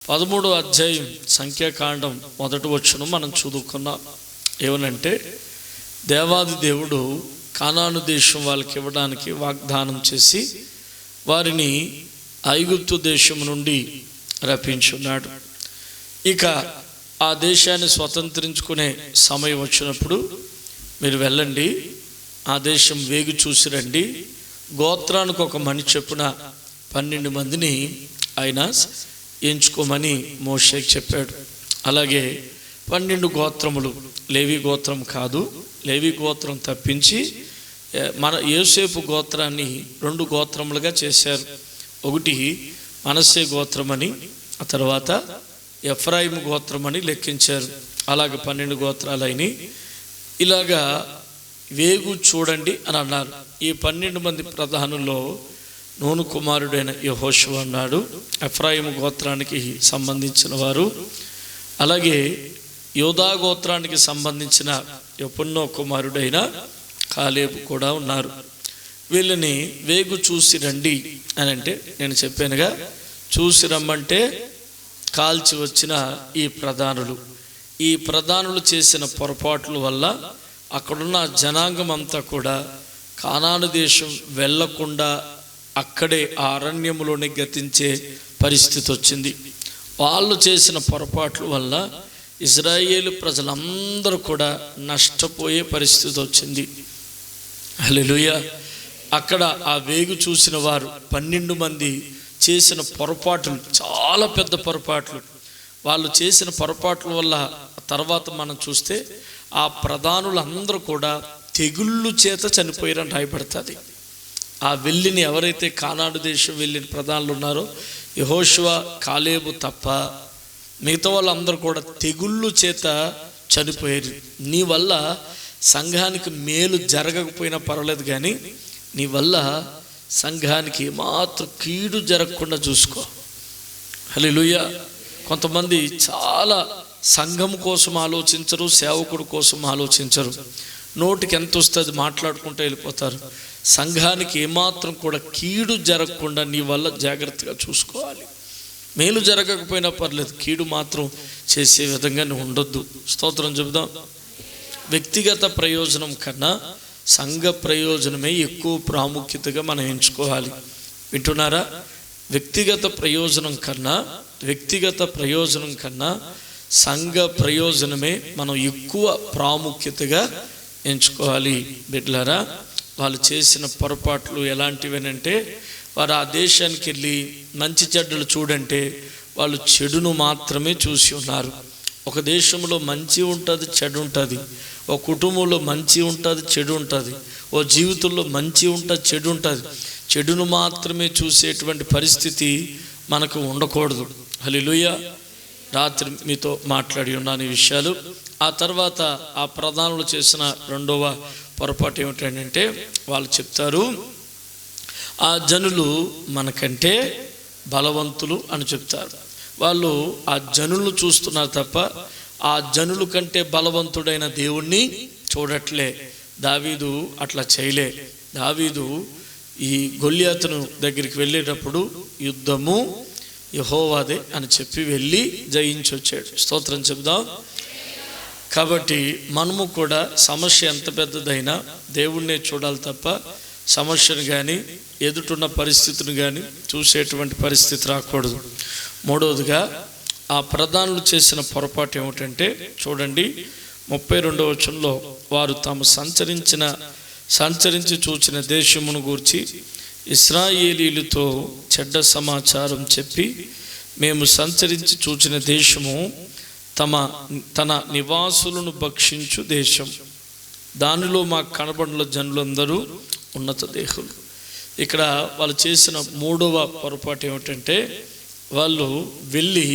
13వ అధ్యాయం సంఖ్యాకాండం 1వ వచనం మనం చదువుకున్నాం. ఏమనంటే, దేవాది దేవుడు కానాను దేశం వాళ్ళకి ఇవ్వడానికి వాగ్దానం చేసి వారిని ఐగుప్తు దేశం నుండి రప్పించున్నాడు. ఇక ఆ దేశాన్ని స్వతంత్రించుకునే సమయం వచ్చినప్పుడు మీరు వెళ్ళండి, ఆ దేశం వేగు చూసి రండి, గోత్రానికి ఒక మనిషి చొప్పున 12 మందిని ఆయన ఎంచుకోమని మోషేకి చెప్పాడు. అలాగే 12 గోత్రములు, లేవి గోత్రం కాదు, లేవి గోత్రం తప్పించి మన యోసేపు గోత్రాన్ని 2 గోత్రములుగా చేశారు. ఒకటి మనస్సే గోత్రమని, ఆ తర్వాత ఎఫ్రాయిము గోత్రమని లెక్కించారు. అలాగే 12 గోత్రాలైనవి. ఇలాగా వేగు చూడండి అని అన్నారు. ఈ 12 మంది ప్రధానుల్లో నూను కుమారుడైన యెహోషువ అన్నాడు, ఎఫ్రాయిము గోత్రానికి సంబంధించిన వారు. అలాగే యోధా గోత్రానికి సంబంధించిన యెఫున్నె కుమారుడైన కాలేబు కూడా ఉన్నారు. వీళ్ళని వేగు చూసి రండి అని అంటే, నేను చెప్పానుగా, చూసి రమ్మంటే కాల్చి వచ్చిన ఈ ప్రధానులు చేసిన పొరపాట్ల వల్ల అక్కడున్న జనాంగం అంతా కూడా కానాను దేశం వెళ్లకుండా అక్కడే ఆ అరణ్యములోనే గతించే పరిస్థితి వచ్చింది. వాళ్ళు చేసిన పొరపాట్ల వల్ల ఇజ్రాయేలు ప్రజలందరూ కూడా నష్టపోయే పరిస్థితి వచ్చింది. హల్లెలూయా. అక్కడ ఆ వేగు చూసిన వారు 12 మంది చేసిన పొరపాట్లు చాలా పెద్ద పొరపాట్లు. వాళ్ళు చేసిన పొరపాట్ల వల్ల తర్వాత మనం చూస్తే ఆ ప్రధానులందరూ కూడా తెగుళ్ళు చేత చనిపోయారని రాయబడుతుంది. ఆ వెళ్ళిన ఎవరైతే కానాను దేశం వెళ్ళిన ప్రధానులు ఉన్నారో, యెహోషువ, కాలేబు తప్ప మిగతా వాళ్ళందరూ కూడా తెగుళ్ళు చేత చనిపోయారు. నీ వల్ల సంఘానికి మేలు జరగకపోయినా పర్వాలేదు, కానీ నీ వల్ల సంఘానికి మాత్రం కీడు జరగకుండా చూసుకో. హల్లెలూయా. కొంతమంది చాలా సంఘం కోసం ఆలోచించరు, సేవకుడు కోసం ఆలోచించరు. నోటికి ఎంత వస్తుంది మాట్లాడుకుంటూ వెళ్ళిపోతారు. సంఘానికి ఏమాత్రం కూడా కీడు జరగకుండా నీ వల్ల జాగ్రత్తగా చూసుకోవాలి. మేలు జరగకపోయినా పర్లేదు, కీడు మాత్రం చేసే విధంగా నువ్వు ఉండొద్దు. స్తోత్రం చెబుదాం. వ్యక్తిగత ప్రయోజనం కన్నా సంఘ ప్రయోజనమే ఎక్కువ ప్రాముఖ్యతగా మనం ఎంచుకోవాలి. వింటున్నారా? వ్యక్తిగత ప్రయోజనం కన్నా సంఘ ప్రయోజనమే మనం ఎక్కువ ప్రాముఖ్యతగా ఎంచుకోవాలి. బిడ్డలారా, వాళ్ళు చేసిన పొరపాట్లు ఎలాంటివేనంటే, వారు ఆ దేశానికి వెళ్ళి మంచి చెడ్డలు చూడంటే వాళ్ళు చెడును మాత్రమే చూసి ఉన్నారు. ఒక దేశంలో మంచి ఉంటుంది, చెడు ఉంటుంది. ఒక కుటుంబంలో మంచి ఉంటుంది, చెడు ఉంటుంది. ఓ జీవితంలో మంచి ఉంటుంది, చెడు ఉంటుంది. చెడును మాత్రమే చూసేటువంటి పరిస్థితి మనకు ఉండకూడదు. హల్లెలూయా. రాత్రి మీతో మాట్లాడి ఉన్నాను ఈ విషయాలు. ఆ తర్వాత ఆ ప్రధానులు చేసిన 2వ పొరపాటు ఏమిటంటే, వాళ్ళు చెప్తారు, ఆ జనులు మనకంటే బలవంతులు అని చెప్తారు. వాళ్ళు ఆ జనులను చూస్తున్నారు తప్ప ఆ జనుల కంటే బలవంతుడైన దేవుణ్ణి చూడట్లే. దావీదు అట్లా చేయలే. దావీదు ఈ గొల్యాతును దగ్గరికి వెళ్ళేటప్పుడు యుద్ధము యెహోవాదే అని చెప్పి వెళ్ళి జయించి వచ్చాడు. స్తోత్రం చెప్దాం. కాబట్టి మనము కూడా సమస్య ఎంత పెద్దదైనా దేవుణ్ణే చూడాలి తప్ప సమస్యను కానీ ఎదుటున్న పరిస్థితిని కానీ చూసేటువంటి పరిస్థితి రాకూడదు. 3వదిగా ఆ ప్రధానులు చేసిన పొరపాటు ఏమిటంటే, చూడండి 32వ వచనంలో, వారు తాము సంచరించి చూచిన దేశమును గూర్చి ఇశ్రాయేలీయులతో చెడ్డ సమాచారం చెప్పి, మేము సంచరించి చూచిన దేశము తన నివాసులను భక్షించు దేశం, దానిలో మాకు కనబడిన జనులందరూ ఉన్నత దేహులు. ఇక్కడ వాళ్ళు చేసిన 3వ పొరపాటు ఏమిటంటే, వాళ్ళు వెళ్ళి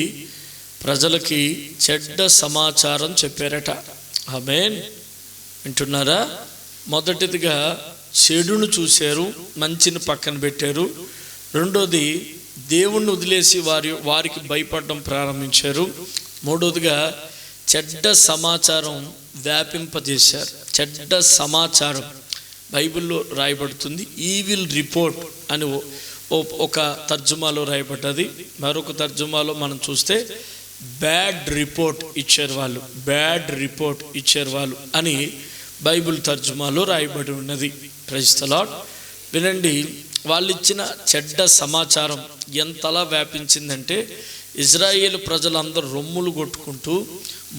ప్రజలకి చెడ్డ సమాచారం చెప్పారట. ఆమేన్. వింటున్నారా? మొదటిదిగా చెడును చూశారు, మంచిని పక్కన పెట్టారు. 2వది దేవుణ్ణి వదిలేసి వారికి భయపడడం ప్రారంభించారు. 3వదిగా చెడ్డ సమాచారం వ్యాపింపజేశారు. చెడ్డ సమాచారం బైబిల్లో రాయబడుతుంది, ఈవిల్ రిపోర్ట్ అని ఒక తర్జుమాలో రాయబడ్డది. మరొక తర్జుమాలో మనం చూస్తే బ్యాడ్ రిపోర్ట్ ఇచ్చారు వాళ్ళు, బ్యాడ్ రిపోర్ట్ ఇచ్చారు వాళ్ళు అని బైబిల్ తర్జుమాలో రాయబడి ఉన్నది. Praise the Lord. వినండి, వాళ్ళు ఇచ్చిన చెడ్డ సమాచారం ఎంతలా వ్యాపించిందంటే ఇజ్రాయేల్ ప్రజలందరూ రొమ్ములు కొట్టుకుంటూ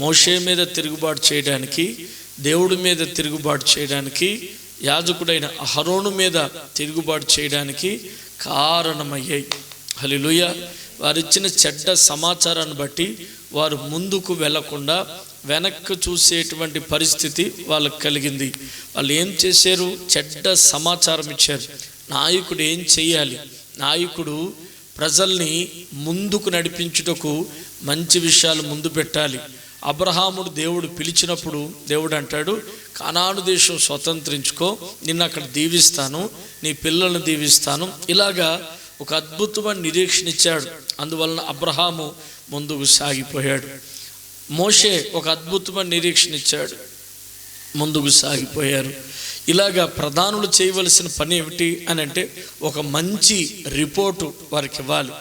మోషే మీద తిరుగుబాటు చేయడానికి, దేవుడి మీద తిరుగుబాటు చేయడానికి, యాజకుడైన అహరోను మీద తిరుగుబాటు చేయడానికి కారణమయ్యాయి. హల్లెలూయా. వారిచ్చిన చెడ్డ సమాచారాన్ని బట్టి వారు ముందుకు వెళ్లకుండా వెనక్కి చూసేటువంటి పరిస్థితి వాళ్ళకు కలిగింది. వాళ్ళు ఏం చేశారు? చెడ్డ సమాచారం ఇచ్చారు. నాయకుడు ఏం చేయాలి? నాయకుడు ప్రజల్ని ముందుకు నడిపించుటకు మంచి విషయాలు ముందు పెట్టాలి. అబ్రహాముడు దేవుడు పిలిచినప్పుడు దేవుడు అంటాడు, కనాను దేశం స్వతంత్రించుకో, నిన్ను అక్కడ దీవిస్తాను, నీ పిల్లల్ని దీవిస్తాను. ఇలాగా ఒక అద్భుతమైన నిరీక్షణ ఇచ్చాడు. అందువలన అబ్రహాము ముందుకు సాగిపోయాడు. మోషే ఒక అద్భుతమైన నిరీక్షణ ఇచ్చాడు, ముందుకు సాగిపోయారు. ఇలాగా ప్రధానులు చేయవలసిన పని ఏమిటి అని అంటే ఒక మంచి రిపోర్టు వారికి ఇవ్వాలి.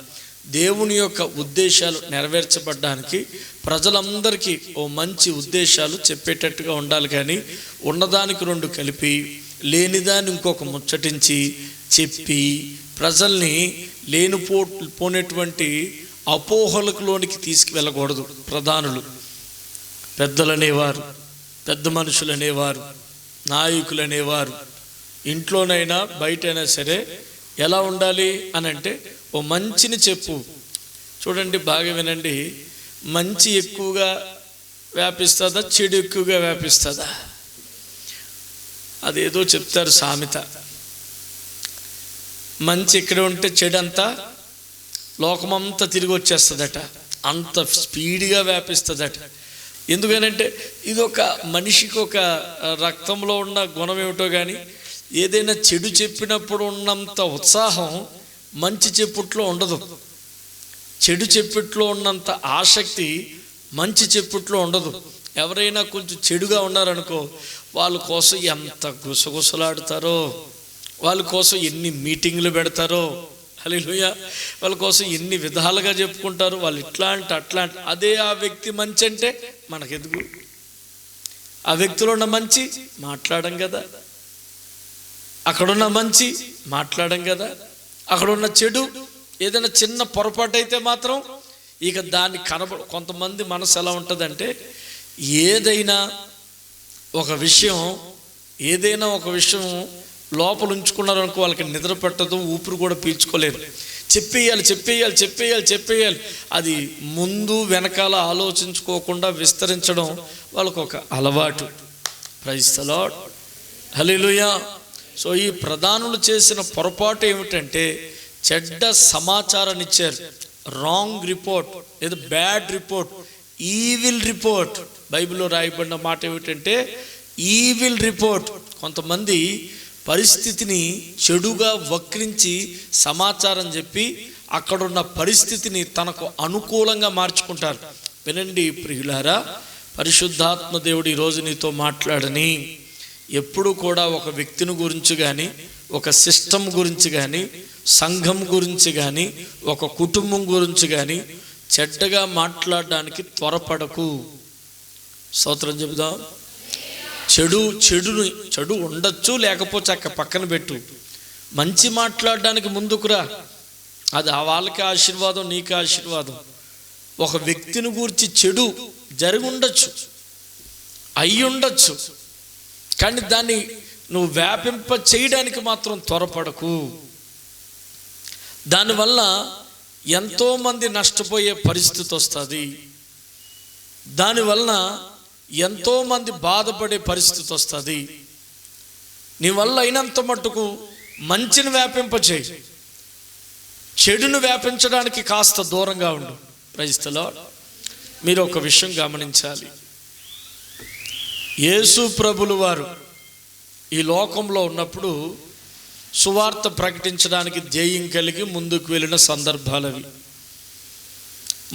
దేవుని యొక్క ఉద్దేశాలు నెరవేర్చబడ్డానికి ప్రజలందరికీ ఓ మంచి ఉద్దేశాలు చెప్పేటట్టుగా ఉండాలి. కానీ ఉన్నదానికి రెండు కలిపి లేనిదాన్ని ఇంకొక ముచ్చటించి చెప్పి ప్రజల్ని పోనేటువంటి అపోహలకులోనికి తీసుకువెళ్ళకూడదు. ప్రధానులు, పెద్దలనేవారు, పెద్ద మనుషులు అనేవారు, నాయకులు అనేవారు ఇంట్లోనైనా బయటైనా సరే ఎలా ఉండాలి అని అంటే ఓ మంచిని చెప్పు. చూడండి, బాగా వినండి, మంచి ఎక్కువగా వ్యాపిస్తుందా, చెడు ఎక్కువగా వ్యాపిస్తుందా? అదేదో చెప్తారు సామెత, మంచి ఇక్కడ ఉంటే చెడు అంతా లోకమంతా తిరిగి వచ్చేస్తుందట, అంత స్పీడ్గా వ్యాపిస్తుందట. ఎందుకనంటే ఇది ఒక మనిషికి ఒక రక్తంలో ఉన్న గుణం ఏమిటో కానీ ఏదైనా చెడు చెప్పినప్పుడు ఉన్నంత ఉత్సాహం మంచి చెప్పుట్లో ఉండదు. చెడు చెప్పుట్లో ఉన్నంత ఆసక్తి మంచి చెప్పుట్లో ఉండదు. ఎవరైనా కొంచెం చెడుగా ఉన్నారనుకో, వాళ్ళ కోసం ఎంత గుసగుసలాడతారో, వాళ్ళ కోసం ఎన్ని మీటింగ్లు పెడతారో, హల్లెలూయా, వాళ్ళ కోసం ఎన్ని విధాలుగా చెప్పుకుంటారు. వాళ్ళు ఇట్లా అంటే అట్లా అంటే, అదే ఆ వ్యక్తి మంచి అంటే మనకెందుకు? ఆ వ్యక్తిలో ఉన్న మంచి మాట్లాడం కదా, అక్కడున్న మంచి మాట్లాడం కదా, అక్కడున్న చెడు ఏదైనా చిన్న పొరపాటు అయితే మాత్రం ఇక దాన్ని కొంతమంది మనసు ఎలా ఉంటుందంటే ఏదైనా ఒక విషయం లోపల ఉంచుకున్నారనుకో వాళ్ళకి నిద్ర పెట్టదు, ఊపిరి కూడా పీల్చుకోలేరు. చెప్పేయాలి. అది ముందు వెనకాల ఆలోచించుకోకుండా విస్తరించడం వాళ్ళకు ఒక అలవాటు. Praise the Lord. Hallelujah. So ఈ ప్రధానులు చేసిన పొరపాటు ఏమిటంటే చెడ్డ సమాచారాన్ని ఇచ్చారు. రాంగ్ రిపోర్ట్, లేదా బ్యాడ్ రిపోర్ట్, ఈవిల్ రిపోర్ట్. బైబిల్లో రాయబడిన మాట ఏమిటంటే ఈవిల్ రిపోర్ట్. కొంతమంది పరిస్థితిని చెడుగా వక్రించి సమాచారం చెప్పి అక్కడున్న పరిస్థితిని తనకు అనుకూలంగా మార్చుకుంటారు. వినండి ప్రియులారా, పరిశుద్ధాత్మ దేవుడు ఈరోజు నీతో మాట్లాడని, ఎప్పుడు కూడా ఒక వ్యక్తిని గురించి కానీ, ఒక సిస్టమ్ గురించి కానీ, సంఘం గురించి కానీ, ఒక కుటుంబం గురించి కానీ చెడ్డగా మాట్లాడడానికి త్వరపడకు. స్తోత్రం చెబుదాం. చెడు ఉండొచ్చు, లేకపోతే అక్క పక్కన పెట్టు. మంచి మాట్లాడడానికి ముందుకురా. అది వాళ్ళకి ఆశీర్వాదం, నీకు ఆశీర్వాదం. ఒక వ్యక్తిని గూర్చి చెడు జరిగి ఉండొచ్చు, అయి ఉండొచ్చు, కానీ దాన్ని నువ్వు వ్యాపింప చేయడానికి మాత్రం త్వరపడకు. దానివల్ల ఎంతోమంది నష్టపోయే పరిస్థితి వస్తుంది. దానివల్ల ఎంతోమంది బాధపడే పరిస్థితి వస్తుంది. నీ వల్ల అయినంత మట్టుకు మంచిని వ్యాపింపచేయి, చెడును వ్యాపించడానికి కాస్త దూరంగా ఉండు. Praise the Lord. మీరు ఒక విషయం గమనించాలి. యేసు ప్రభులు వారు ఈ లోకంలో ఉన్నప్పుడు సువార్త ప్రకటించడానికి ధ్యేయం కలిగి ముందుకు వెళ్ళిన సందర్భాలు అవి.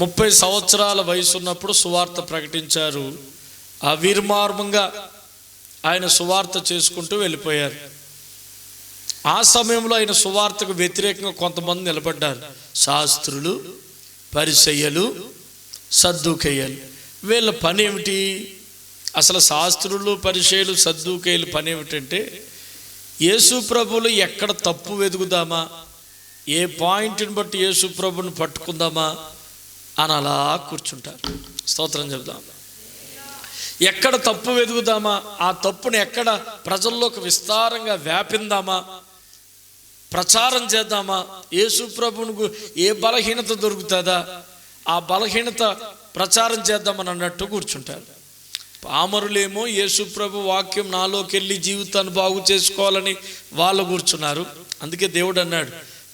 30 సంవత్సరాల వయసు ఉన్నప్పుడు సువార్త ప్రకటించారు. అవిర్మార్మంగా ఆయన సువార్త చేసుకుంటూ వెళ్ళిపోయారు. ఆ సమయంలో ఆయన సువార్తకు వ్యతిరేకంగా కొంతమంది నిలబడ్డారు. శాస్త్రులు, పరిసయ్యులు, సద్దూకయ్యులు. వీళ్ళ పని ఏమిటి? అసలు శాస్త్రులు, పరిసయ్యులు, సద్దూకయ్యుల పని ఏమిటంటే యేసు ప్రభువులు ఎక్కడ తప్పు వెతుకుదామా, ఏ పాయింట్ని బట్టి యేసు ప్రభుని పట్టుకుందామా అని అలా కూర్చుంటారు. స్తోత్రం చెబుదాం. ఎక్కడ తప్పు వెతుకుదామా, ఆ తప్పుని ఎక్కడ ప్రజల్లోకి విస్తారంగా వ్యాపిందామా, ప్రచారం చేద్దామా, యేసు ప్రభువుకు ఏ బలహీనత దొరుకుతుందా ఆ బలహీనత ప్రచారం చేద్దామని అన్నట్టు కూర్చుంటారు. పామరులేమో యేసు ప్రభు వాక్యం నాలోకి వెళ్ళి జీవితాన్ని బాగు చేసుకోవాలని వాళ్ళు కూర్చున్నారు. అందుకే దేవుడు అన్నాడు,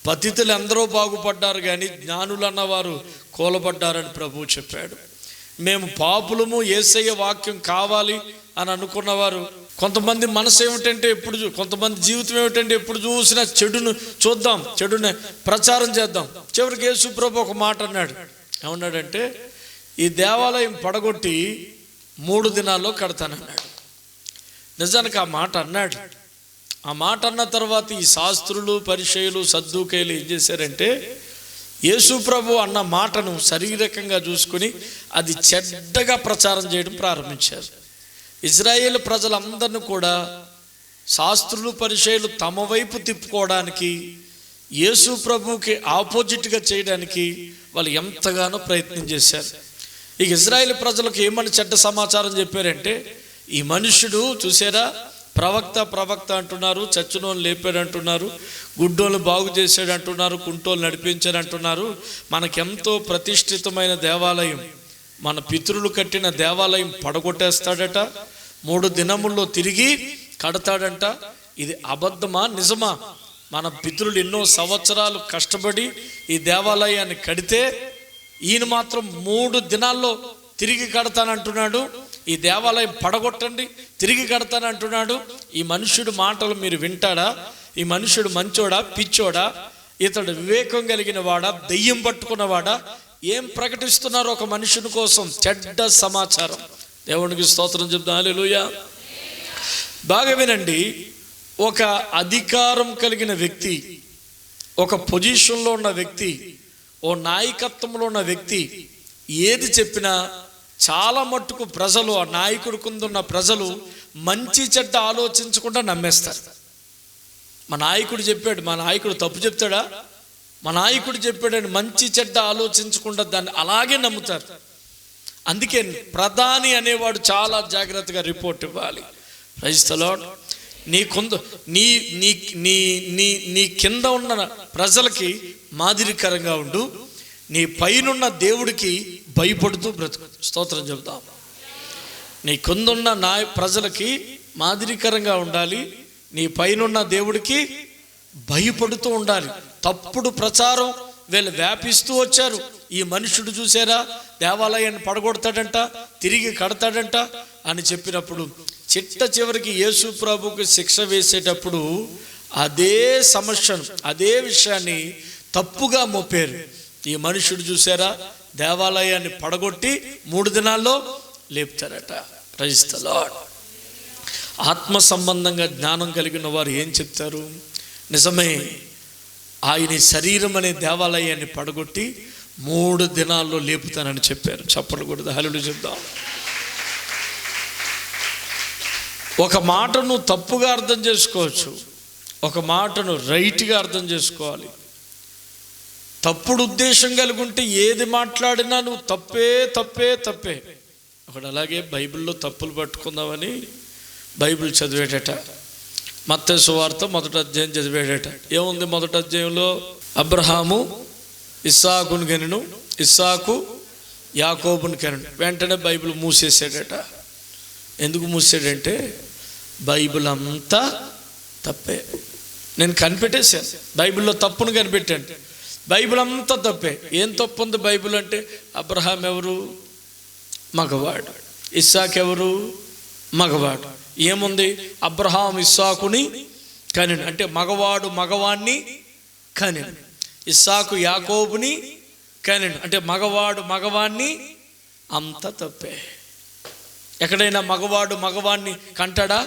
పతితులు ఎందరో బాగుపడ్డారు కానీ జ్ఞానులు అన్నవారు కూలబడ్డారని ప్రభువు చెప్పాడు. మేము పాపులము, యేసయ్య వాక్యం కావాలి అని అనుకున్నవారు కొంతమంది మనసు ఏమిటంటే కొంతమంది జీవితం ఏమిటంటే ఎప్పుడు చూసినా చెడును చూద్దాం, చెడుని ప్రచారం చేద్దాం. చివరికి యేసు ప్రభు ఒక మాట అన్నాడు. ఏమన్నాడంటే, ఈ దేవాలయం పడగొట్టి 3 దినాల్లో కడతానన్నాడు. నిజానికి ఆ మాట అన్నాడు. ఆ మాట అన్న తర్వాత ఈ శాస్త్రులు, పరిసయ్యులు, సద్దూకయ్యులు ఏం చేశారంటే యేసు ప్రభు అన్న మాటను శారీరకంగా చూసుకుని అది చెడ్డగా ప్రచారం చేయడం ప్రారంభించారు. ఇజ్రాయేల్ ప్రజలందరినీ కూడా శాస్త్రులు, పరిసయ్యులు తమ వైపు తిప్పుకోవడానికి, యేసు ప్రభువుకి ఆపోజిట్గా చేయడానికి వాళ్ళు ఎంతగానో ప్రయత్నం చేశారు. ఇక ఇజ్రాయేల్ ప్రజలకు ఏమని చెడ్డ సమాచారం చెప్పారంటే, ఈ మనుష్యుడు చూసారా, ప్రవక్త అంటున్నారు, చచ్చినోళ్ళు లేపాడు అంటున్నారు, గుడ్డోళ్ళు బాగు చేశాడు అంటున్నారు, కుంటోళ్ళు నడిపించాడు అంటున్నారు. మనకెంతో ప్రతిష్ఠితమైన దేవాలయం, మన పితరులు కట్టిన దేవాలయం పడగొట్టేస్తాడట, 3 దినముల్లో తిరిగి కడతాడంట. ఇది అబద్ధమా నిజమా? మన పితరులు ఎన్నో సంవత్సరాలు కష్టపడి ఈ దేవాలయాన్ని కడితే ఈయన మాత్రం 3 దినాల్లో తిరిగి కడతానంటున్నాడు. ఈ దేవాలయం పడగొట్టండి, తిరిగి కడతానంటున్నాడు. ఈ మనుష్యుడు మాటలు మీరు వింటాడా? ఈ మనుష్యుడు మంచోడా, పిచ్చోడా, ఇతడు వివేకం కలిగిన వాడా, దెయ్యం పట్టుకున్నవాడా? ఏం ప్రకటిస్తున్నారు ఒక మనుషుని కోసం? చెడ్డ సమాచారం. దేవునికి స్తోత్రం చెప్తాం. హల్లెలూయా. బాగా వినండి. ఒక అధికారం కలిగిన వ్యక్తి, ఒక పొజిషన్లో ఉన్న వ్యక్తి, ఓ నాయకత్వంలో ఉన్న వ్యక్తి ఏది చెప్పినా చాలా మట్టుకు ప్రజలు, ఆ నాయకుడి కిందున్న ప్రజలు మంచి చెడ్డ ఆలోచించకుండా నమ్మేస్తారు. మా నాయకుడు చెప్పాడు, మా నాయకుడు తప్పు చెప్తాడా, మా నాయకుడు చెప్పాడని మంచి చెడ్డ ఆలోచించకుండా దాన్ని అలాగే నమ్ముతారు. అందుకే ప్రధాని అనేవాడు చాలా జాగ్రత్తగా రిపోర్ట్ ఇవ్వాలి. Praise the Lord. నీ కింద ఉన్న ప్రజలకి మాదిరికరంగా ఉండు, నీ పైనున్న దేవుడికి భయపడుతూ బ్రతుకు. స్తోత్రం చెబుతాం. నీ కిందున్న ప్రజలకి మాదిరికరంగా ఉండాలి, నీ పైనున్న దేవుడికి భయపడుతూ ఉండాలి. తప్పుడు ప్రచారం వీళ్ళు వ్యాపిస్తూ వచ్చారు. ఈ మనుషుడు చూసారా, దేవాలయాన్ని పడగొడతాడంట, తిరిగి కడతాడంట అని చెప్పినప్పుడు చిట్ట చివరికి యేసు ప్రభుకి శిక్ష వేసేటప్పుడు అదే సమస్యను, అదే విషయాన్ని తప్పుగా మోపారు. ఈ మనుషుడు చూసారా, దేవాలయాన్ని పడగొట్టి 3 దినాల్లో లేపుతారట. Praise the lord. ఆత్మ సంబంధంగా జ్ఞానం కలిగిన వారు ఏం చెప్తారు? నిజమే, ఆయన శరీరం అనే దేవాలయాన్ని పడగొట్టి 3 దినాల్లో లేపుతానని చెప్పారు. చప్పట్లు కొడుతూ హల్లెలూయా చెప్దాం. ఒక మాటను తప్పుగా అర్థం చేసుకోవచ్చు, ఒక మాటను రైట్గా అర్థం చేసుకోవాలి. తప్పుడు ఉద్దేశం కలిగి ఉంటే ఏది మాట్లాడినా నువ్వు తప్పే. ఒకడు అలాగే బైబిల్లో తప్పులు పట్టుకుందామని బైబిల్ చదివేటట. మత్తయి సువార్త 1వ అధ్యాయం చదివేటట. ఏముంది 1వ అధ్యాయంలో? అబ్రహాము ఇస్సాకును కనెను, ఇస్సాకు యాకోబును కనెను. వెంటనే బైబిల్ మూసేసాడట. ఎందుకు మూసాడంటే బైబిల్ అంతా తప్పే. నేను కనిపెట్టేశాను, బైబిల్లో తప్పును కనిపెట్టాను. బైబిల్ అంతా తప్పే. ఏం తప్పు ఉంది బైబిల్ అంటే? అబ్రహాం ఎవరు? మగవాడు. ఇస్సాకు ఎవరు? మగవాడు. ఏముంది? అబ్రహాం ఇస్సాకుని కనెను అంటే మగవాడు మగవాణ్ణి కనెను. ఇస్సాకు యాకోబుని కనెను అంటే మగవాడు మగవాణ్ణి. అంత తప్పే. ఎక్కడైనా మగవాడు మగవాణ్ణి కంటాడా?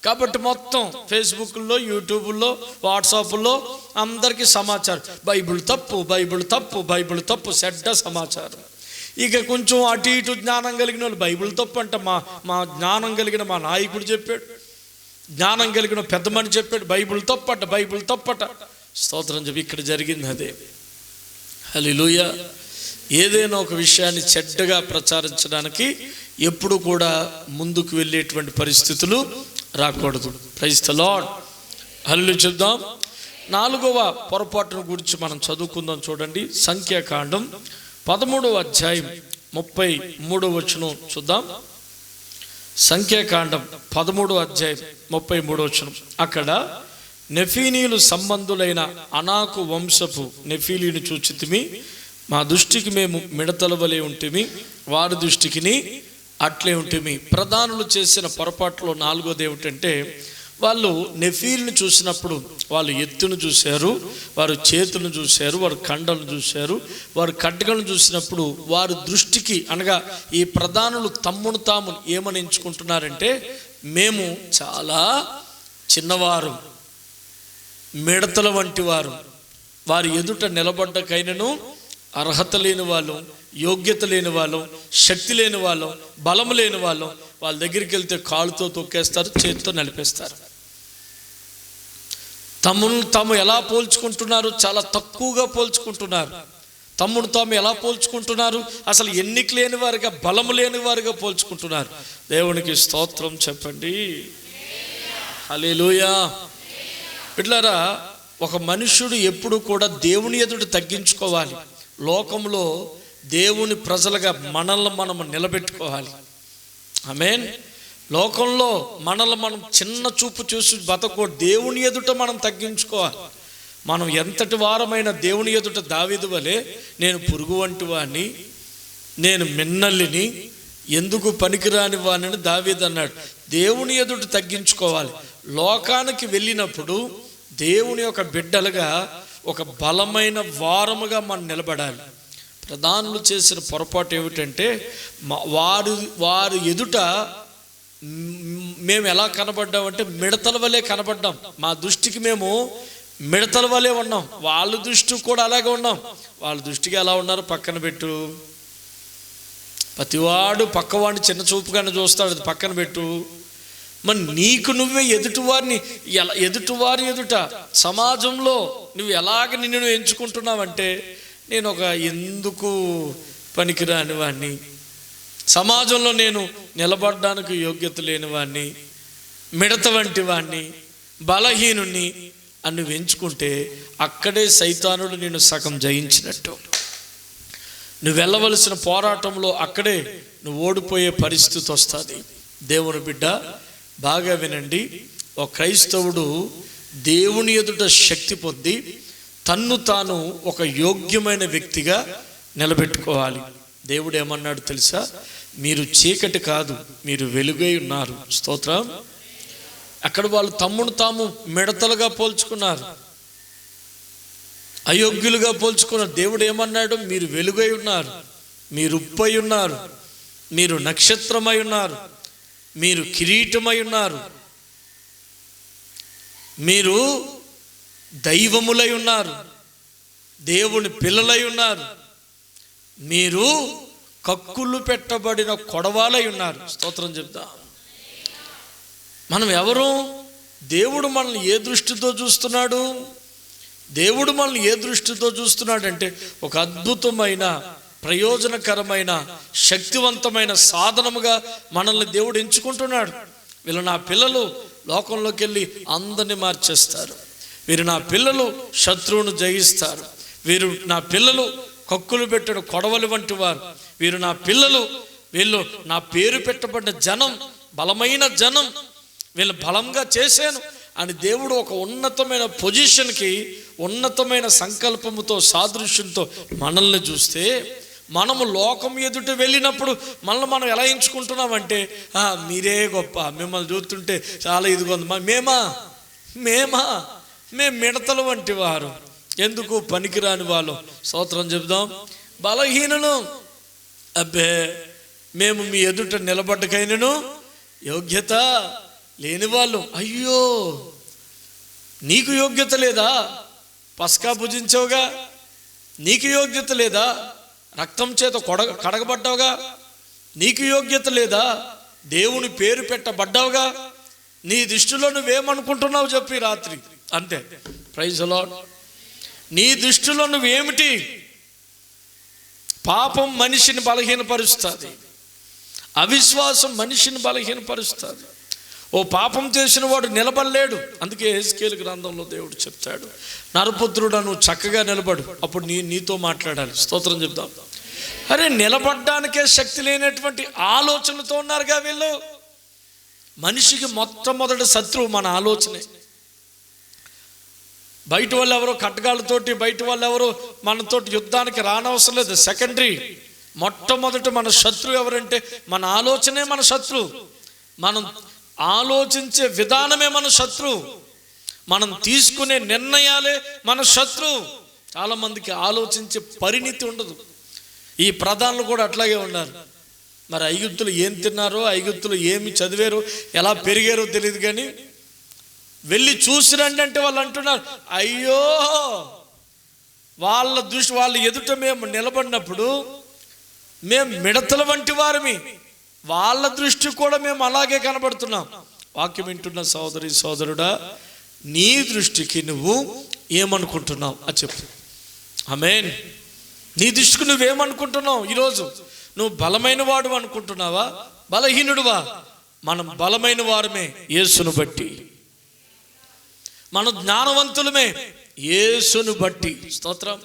కాబట్టి మొత్తం ఫేస్బుక్లో, యూట్యూబ్లో, వాట్సాప్లో అందరికీ సమాచారం, బైబిల్ తప్పు, బైబిల్ తప్పు, బైబిల్ తప్పు, చెడ్డ సమాచారం. ఇక కొంచెం అటు ఇటు జ్ఞానం కలిగిన వాళ్ళు బైబిల్ తప్పు అంట, మా జ్ఞానం కలిగిన మా నాయకుడు చెప్పాడు, జ్ఞానం కలిగిన పెద్ద మనిషి చెప్పాడు, బైబిల్ తప్పట, బైబిల్ తప్పట. స్తోత్రం చెప్పి ఇక్కడ జరిగింది అదే. హల్లెలూయా. ఏదైనా ఒక విషయాన్ని చెడ్డగా ప్రచారించడానికి ఎప్పుడు కూడా ముందుకు వెళ్ళేటువంటి పరిస్థితులు రాకూడదు. Praise the Lord. హల్లెలూయా చెప్దాం. 4వ పొరపాటును గురించి మనం చదువుకుందాం. చూడండి, సంఖ్యాకాండం 13వ అధ్యాయం 33వ వచనం చూద్దాం. సంఖ్యాకాండం 13వ అధ్యాయం 33వ వచనం. అక్కడ నెఫీనీయులు సంబంధులైన అనాకు వంశపు నెఫీలీని చూచితిమి, మా దృష్టికి మేము మిడతల వలె ఉంటిమి, వారి దృష్టికి అట్లే ఉంటిమి. ప్రధానులు చేసిన పొరపాట్లో 4వది ఏమిటంటే, వాళ్ళు నెఫీల్ని చూసినప్పుడు వాళ్ళు ఎత్తును చూశారు, వారు చేతులను చూశారు, వారు కండలను చూశారు, వారు ఖడ్గలను చూసినప్పుడు వారి దృష్టికి, అనగా ఈ ప్రధానులు తమ్మును తాము ఏమని ఎంచుకుంటున్నారంటే, మేము చాలా చిన్నవారు, మిడతల వంటి వారు, వారి ఎదుట నిలబడ్డకైనను అర్హత లేని వాళ్ళు, యోగ్యత లేని వాళ్ళు, శక్తి లేని వాళ్ళు, బలము లేని వాళ్ళు, వాళ్ళ దగ్గరికి వెళ్తే కాళ్ళతో తొక్కేస్తారు, చేతితో నలిపేస్తారు. తమను తాము ఎలా పోల్చుకుంటున్నారు? చాలా తక్కువగా పోల్చుకుంటున్నారు. తమ్ముడు తాము ఎలా పోల్చుకుంటున్నారు? అసలు ఎన్నిక లేని వారుగా, బలము లేని వారుగా పోల్చుకుంటున్నారు. దేవునికి స్తోత్రం చెప్పండి. హల్లెలూయా. బిడ్డలారా, ఒక మనుష్యుడు ఎప్పుడు కూడా దేవుని ఎదుట తగ్గించుకోవాలి. లోకంలో దేవుని ప్రజలుగా మనల్ని మనం నిలబెట్టుకోవాలి. ఆమేన్. లోకంలో మనల్ని మనం చిన్న చూపు చూసి బతకూడదు. దేవుని ఎదుట మనం తగ్గించుకోవాలి. మనం ఎంతటి వారమైన దేవుని ఎదుట దావీదు వలె, నేను పురుగు వంటి వాడిని, నేను మిన్నల్లిని, ఎందుకు పనికిరాని వాడిని దావీదు అన్నాడు. దేవుని ఎదుట తగ్గించుకోవాలి. లోకానికి వెళ్ళినప్పుడు దేవుని యొక్క బిడ్డలుగా ఒక బలమైన వారముగా మనం నిలబడాలి. ప్రధానులు చేసిన పొరపాటు ఏమిటంటే, వారి ఎదుట మేము ఎలా కనబడ్డామంటే మిడతల వలె కనబడ్డాం. మా దృష్టికి మేము మిడతల వలె ఉన్నాం. వాళ్ళ దృష్టి కూడా అలాగే ఉన్నాం. వాళ్ళ దృష్టికి ఎలా ఉన్నారు పక్కన పెట్టు. ప్రతివాడు పక్కవాడిని చిన్న చూపుగానే చూస్తాడు, అది పక్కన పెట్టు. మరి నీకు నువ్వే ఎదుటివారి ఎదుట సమాజంలో నువ్వు ఎలాగ నిన్ను ఎంచుకుంటున్నావంటే, నేను ఒక ఎందుకు పనికిరాని వాడిని, సమాజంలో నేను నిలబడడానికి యోగ్యత లేని వాడిని, మిడత వంటి వాడిని, బలహీనుణ్ణి అని నువ్వు ఎంచుకుంటే అక్కడే సైతానుడు నిన్ను సగం జయించినట్టు. నువ్వు వెళ్ళవలసిన పోరాటంలో అక్కడే నువ్వు ఓడిపోయే పరిస్థితి వస్తుంది. దేవుని బిడ్డ బాగా వినండి. ఒక క్రైస్తవుడు దేవుని ఎదుట శక్తి పొంది తన్ను తాను ఒక యోగ్యమైన వ్యక్తిగా నిలబెట్టుకోవాలి. దేవుడు ఏమన్నాడు తెలుసా? మీరు చీకటి కాదు, మీరు వెలుగై ఉన్నారు. స్తోత్రం. అక్కడ వాళ్ళు తమ్మును తాము మిడతలుగా పోల్చుకున్నారు, అయోగ్యులుగా పోల్చుకున్నారు. దేవుడు ఏమన్నాడు? మీరు వెలుగై ఉన్నారు, మీరు ఉప్పై ఉన్నారు, మీరు నక్షత్రమై ఉన్నారు, మీరు కిరీటమై ఉన్నారు, మీరు దైవములై ఉన్నారు, దేవుని పిల్లలై ఉన్నారు, మీరు కక్కులు పెట్టబడిన కొడవాలై ఉన్నారు. స్తోత్రం చెప్తా. మనం ఎవరు? దేవుడు మనల్ని ఏ దృష్టితో చూస్తున్నాడు? దేవుడు మనల్ని ఏ దృష్టితో చూస్తున్నాడంటే, ఒక అద్భుతమైన, ప్రయోజనకరమైన, శక్తివంతమైన సాధనముగా మనల్ని దేవుడు ఎంచుకుంటున్నాడు. వీళ్ళు నా పిల్లలు లోకంలోకి వెళ్ళి అందరినీ మార్చేస్తారు, వీరు నా పిల్లలు శత్రువును జయిస్తారు, వీరు నా పిల్లలు కక్కులు పెట్టడు కొడవలి వంటి వారు, వీరు నా పిల్లలు, వీళ్ళు నా పేరు పెట్టబడిన జనం, బలమైన జనం, వీళ్ళు బలంగా చేశాను అని దేవుడు ఒక ఉన్నతమైన పొజిషన్కి, ఉన్నతమైన సంకల్పముతో, సాదృశ్యంతో మనల్ని చూస్తే, మనము లోకం ఎదుట వెళ్ళినప్పుడు మనల్ని మనం ఎలా ఎంచుకుంటున్నామంటే, మీరే గొప్ప, మిమ్మల్ని చూస్తుంటే చాలా ఇదిగా ఉంది, మేము మిడతలు వంటి వారు, ఎందుకు పనికిరాని వాళ్ళు. స్తోత్రం చెప్దాం. బలహీనులు, అబ్బే మేము మీ ఎదుట నిలబడ్డకైనను యోగ్యత లేని వాళ్ళు, అయ్యో నీకు యోగ్యత లేదా, పస్కా భుజించావుగా, నీకు యోగ్యత లేదా, రక్తం చేత కడగబడ్డావుగా, నీకు యోగ్యత లేదా, దేవుని పేరు పెట్టబడ్డావుగా, నీ దృష్టిలో నువ్వేమనుకుంటున్నావు చెప్పి రాత్రి అంతే. Praise the Lord. నీ దృష్టిలో నువ్వేమిటి? పాపం మనిషిని బలహీనపరుస్తుంది, అవిశ్వాసం మనిషిని బలహీనపరుస్తుంది. ఓ పాపం చేసిన వాడు నిలబడలేడు. అందుకే యెహెజ్కేలు గ్రంథంలో దేవుడు చెప్తాడు, నరపుత్రుడా నువ్వు చక్కగా నిలబడు, అప్పుడు నీతో మాట్లాడాలి. స్తోత్రం చెప్తాం. అరే నిలబడ్డానికే శక్తి లేనటువంటి ఆలోచనలతో ఉన్నారుగా వీళ్ళు. మనిషికి మొట్టమొదటి శత్రువు మన ఆలోచనే. బయట వాళ్ళు ఎవరో ఖడ్గాలతోటి, బయట వాళ్ళు ఎవరో మనతోటి యుద్ధానికి రానవసరం లేదు, సెకండరీ. మొట్టమొదటి మన శత్రువు ఎవరంటే మన ఆలోచనే మన శత్రువు. మనం ఆలోచించే విధానమే మన శత్రువు, మనం తీసుకునే నిర్ణయాలే మన శత్రువు. చాలామందికి ఆలోచించే పరిణితి ఉండదు. ఈ ప్రధానులు కూడా అట్లాగే ఉన్నారు. మరి ఐగుప్తులు ఏం తిన్నారో, ఐగుప్తులు ఏమి చదివారో, ఎలా పెరిగారో తెలియదు, కానీ వెళ్ళి చూసిరండి అంటే వాళ్ళు అంటున్నారు, అయ్యో వాళ్ళ ఎదుట మేము నిలబడినప్పుడు మేము మిడతల వంటి వారిమి, వాళ్ళ దృష్టి కూడా మేము అలాగే కనబడుతున్నాం. వాక్యం వింటున్న సోదరి సోదరుడా, నీ దృష్టికి నువ్వు ఏమనుకుంటున్నావు అది చెప్పు. ఆమేన్. నీ దృష్టికి నువ్వేమనుకుంటున్నావు? ఈరోజు నువ్వు బలమైన వాడు అనుకుంటున్నావా, బలహీనుడువా? మనం బలమైన వారమే యేసును బట్టి, మనం జ్ఞానవంతులమే యేసును బట్టి. స్తోత్రం.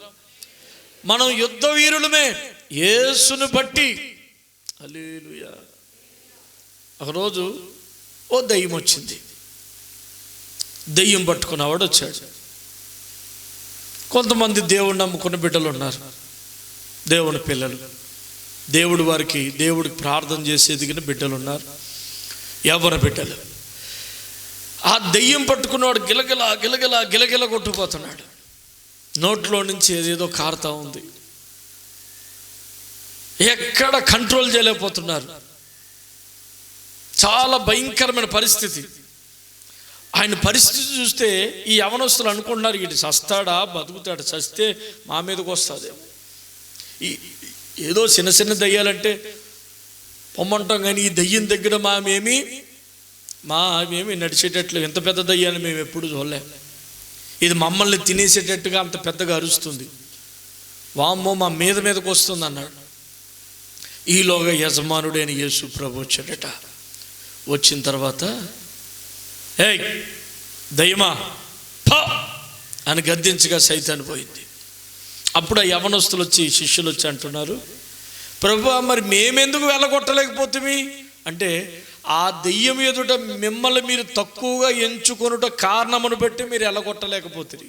మనం యుద్ధ వీరులమే యేసును బట్టి. హల్లెలూయా. ఒకరోజు ఓ దయ్యం వచ్చింది. దయ్యం పట్టుకున్నవాడు వచ్చాడు. కొంతమంది దేవుడు నమ్ముకున్న బిడ్డలు ఉన్నారు, దేవుని పిల్లలు, దేవుడికి ప్రార్థన చేసి ఎదిగిన బిడ్డలు ఉన్నారు, ఎవరి బిడ్డలు. ఆ దెయ్యం పట్టుకున్నవాడు గిలగిలా గిలగిలా గిలగిల కొట్టుకుపోతున్నాడు. నోట్లో నుంచి ఏదేదో కారుతా ఉంది, ఎక్కడ కంట్రోల్ చేయలేకపోతున్నారు. చాలా భయంకరమైన పరిస్థితి. ఆయన పరిస్థితి చూస్తే ఈ యవనస్తులు అనుకుంటున్నారు, ఇటు చస్తాడా బతుకుతాడు, చస్తే మా మీదకి వస్తుందేమో. ఏదో చిన్న చిన్న దయ్యాలంటే పొమ్మంటాం, కానీ ఈ దయ్యం దగ్గర మేమేమి నడిచేటట్లు, ఎంత పెద్ద దయ్యాన్ని మేము ఎప్పుడు చూడలేము. ఇది మమ్మల్ని తినేసేటట్టుగా అంత పెద్దగా అరుస్తుంది, వామ్మో మా మీదకి వస్తుంది అన్నాడు. ఈలోగా యజమానుడైన యేసు ప్రభు వచ్చాడట. వచ్చిన తర్వాత ఏయ్ దయ్యమా పా అని గద్దించగా సైతాను పోయింది. అప్పుడు ఆ యవనస్తులు వచ్చి, శిష్యులు వచ్చి అంటున్నారు, ప్రభువా మరి మేమెందుకు వెళ్ళగొట్టలేకపోతుంది అంటే, ఆ దెయ్యం ఎదుట మిమ్మల్ని మీరు తక్కువగా ఎంచుకొనుట కారణమును బట్టి మీరు వెళ్ళగొట్టలేకపోతుంది.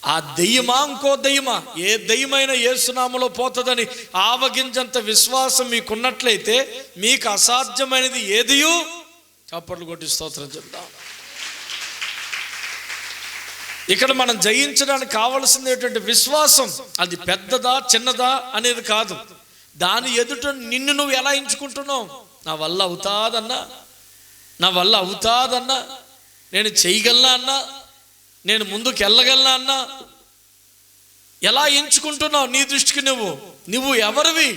ఆ దెయ్యమా ఇంకో దెయ్యమా, ఏ దెయ్యమైనా యేసునామములో పోతుందని ఆవగించంత విశ్వాసం మీకున్నట్లయితే మీకు అసాధ్యమైనది ఏదియూ. చప్పట్లు కొట్టి స్తోత్రం చెప్తాం. ఇక్కడ మనం జయించడానికి కావలసినటువంటి విశ్వాసం, అది పెద్దదా చిన్నదా అనేది కాదు. దాని ఎదుట నిన్ను నువ్వు ఎలా ఎంచుకుంటున్నావు? నా వల్ల అవుతాదన్నా, నేను చేయగలనా అన్నా, నేను ముందుకు వెళ్ళగలనా అన్నా, ఎలా ఎంచుకుంటున్నావు? నీ దృష్టికి నువ్వు ఎవరివి?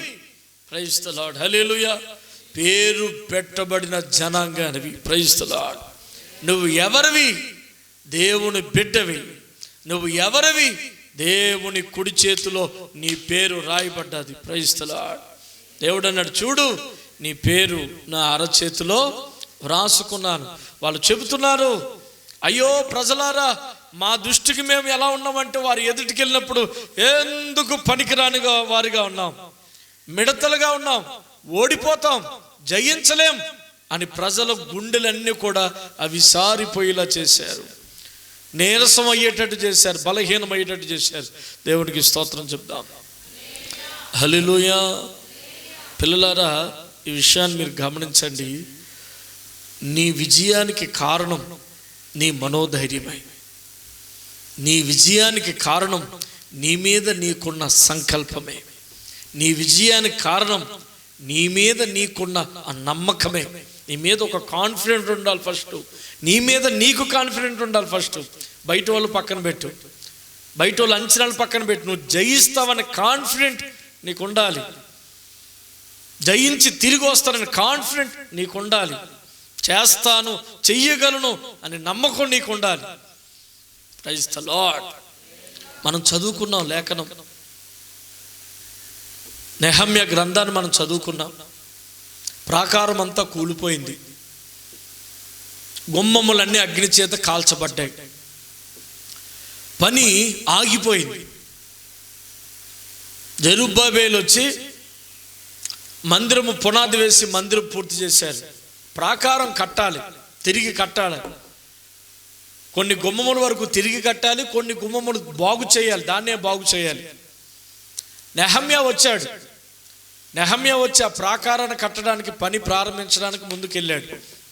Praise the Lord. హల్లెలూయా. పేరు పెట్టబడిన జనాంగానివి. Praise the Lord. నువ్వు ఎవరివి? దేవుని బిడ్డవి. నువ్వు ఎవరివి? దేవుని కుడి చేతిలో నీ పేరు రాయబడ్డది. Praise the lord. దేవుడు అన్నాడు, చూడు నీ పేరు నా అరచేతిలో వ్రాసుకున్నాను. వాళ్ళు చెబుతున్నారు, అయ్యో ప్రజలారా, మా దృష్టికి మేము ఎలా ఉన్నామంటే వారి ఎదుటికి వెళ్ళినప్పుడు ఎందుకు పనికిరానిగా వారిగా ఉన్నాం, మిడతలుగా ఉన్నాం, ఓడిపోతాం, జయించలేం అని ప్రజల గుండెలన్నీ కూడా అవి సారిపోయేలా చేశారు, నీరసం అయ్యేటట్టు చేశారు, బలహీనం అయ్యేటట్టు చేశారు. దేవునికి స్తోత్రం చెప్దాం. హల్లెలూయా. పిల్లలారా, ఈ విషయాన్ని మీరు గమనించండి. నీ విజయానికి కారణం నీ మనోధైర్యమే. నీ విజయానికి కారణం నీ మీద నీకున్న సంకల్పమే. నీ విజయానికి కారణం నీ మీద నీకున్న ఆ నమ్మకమే. నీ మీద ఒక కాన్ఫిడెంట్ ఉండాలి ఫస్ట్. నీ మీద నీకు కాన్ఫిడెంట్ ఉండాలి ఫస్ట్. బయట వాళ్ళు పక్కన పెట్టు, బయట వాళ్ళు అంచనాలు పక్కన పెట్టు. నువ్వు జయిస్తావని కాన్ఫిడెంట్ నీకు ఉండాలి. జయించి తిరిగి వస్తానని కాన్ఫిడెంట్ నీకు ఉండాలి. చేస్తాను, చెయ్యగలను అని నమ్మకం నీకు ఉండాలి. Praise the Lord. మనం చదువుకున్నాం లేఖనం, నెహమ్యా గ్రంథాన్ని మనం చదువుకున్నాం. ప్రాకారం అంతా కూలిపోయింది, గుమ్మములన్నీ అగ్ని చేత కాల్చబడ్డాయి, పని ఆగిపోయింది. జెరుబ్బాబెలు వచ్చి మందిరము పునాది వేసి మందిరం పూర్తి చేశారు. ప్రాకారం కట్టాలి, తిరిగి కట్టాలి. కొన్ని గుమ్మముల వరకు తిరిగి కట్టాలి, కొన్ని గుమ్మములు బాగు చేయాలి, దాన్నే బాగు చేయాలి. నెహమ్యా వచ్చాడు. నెహమ్యా వచ్చి ఆ ప్రాకారాన్ని కట్టడానికి, పని ప్రారంభించడానికి ముందుకెళ్ళాడు.